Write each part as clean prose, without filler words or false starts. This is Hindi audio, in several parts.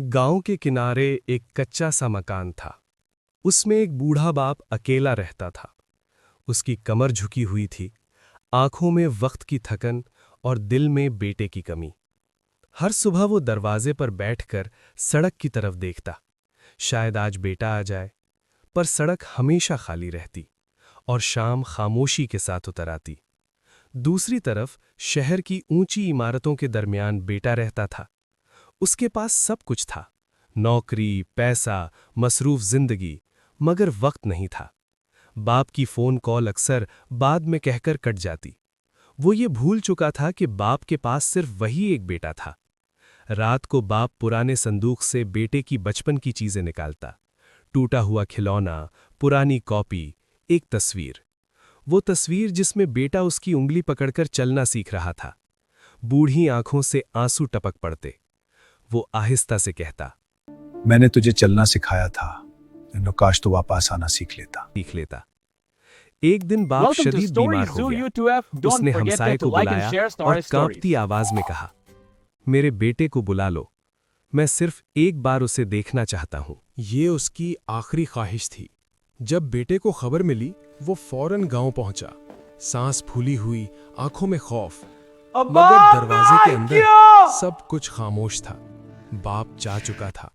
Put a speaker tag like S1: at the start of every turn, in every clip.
S1: गांव के किनारे एक कच्चा सा मकान था। उसमें एक बूढ़ा बाप अकेला रहता था। उसकी कमर झुकी हुई थी, आंखों में वक्त की थकन और दिल में बेटे की कमी। हर सुबह वो दरवाजे पर बैठकर सड़क की तरफ देखता, शायद आज बेटा आ जाए। पर सड़क हमेशा खाली रहती और शाम खामोशी के साथ उतर आती। दूसरी तरफ शहर की ऊंची इमारतों के दरमियान बेटा रहता था। उसके पास सब कुछ था, नौकरी, पैसा, मसरूफ जिंदगी, मगर वक्त नहीं था। बाप की फोन कॉल अक्सर बाद में कहकर कट जाती। वो ये भूल चुका था कि बाप के पास सिर्फ वही एक बेटा था। रात को बाप पुराने संदूक से बेटे की बचपन की चीजें निकालता, टूटा हुआ खिलौना, पुरानी कॉपी, एक तस्वीर। वो तस्वीर जिसमें बेटा उसकी उंगली पकड़कर चलना सीख रहा था। बूढ़ी आंखों से आंसू टपक पड़ते। वो आहिस्ता से कहता,
S2: मैंने तुझे चलना सिखाया था, काश तो वापस आना सीख लेता।
S1: एक दिन बाप
S3: Welcome to
S1: शदीद बीमार
S3: Stories
S1: हो
S3: Zoo
S1: गया।
S3: YouTube. Don't
S1: उसने
S3: forget
S1: हमसाये
S3: to
S1: को
S3: like and
S1: बुलाया
S3: share
S1: और
S3: stories.
S1: कांपती आवाज में कहा, मेरे बेटे को बुला लो, मैं सिर्फ एक बार उसे देखना चाहता हूं।
S4: ये उसकी आखिरी ख्वाहिश थी। जब बेटे को खबर मिली, वो फौरन गांव पहुंचा, सांस फूली हुई, आंखों में खौफ। मगर दरवाजे के अंदर सब कुछ खामोश था। बाप जा चुका था।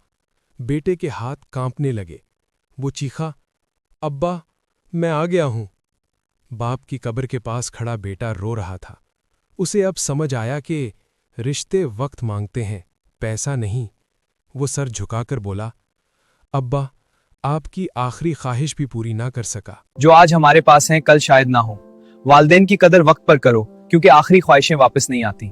S4: बेटे के हाथ कांपने लगे। वो चीखा, अब्बा, मैं आ गया हूं। बाप की कब्र के पास खड़ा बेटा रो रहा था। उसे अब समझ आया कि रिश्ते वक्त मांगते हैं, पैसा नहीं। वो सर झुकाकर बोला, अब्बा, आपकी आखिरी ख्वाहिश भी पूरी ना कर सका।
S5: जो आज हमारे पास हैं कल शायद ना हो। वालिदैन की कदर वक्त पर करो, क्योंकि आखिरी ख्वाहिशें वापस नहीं आती।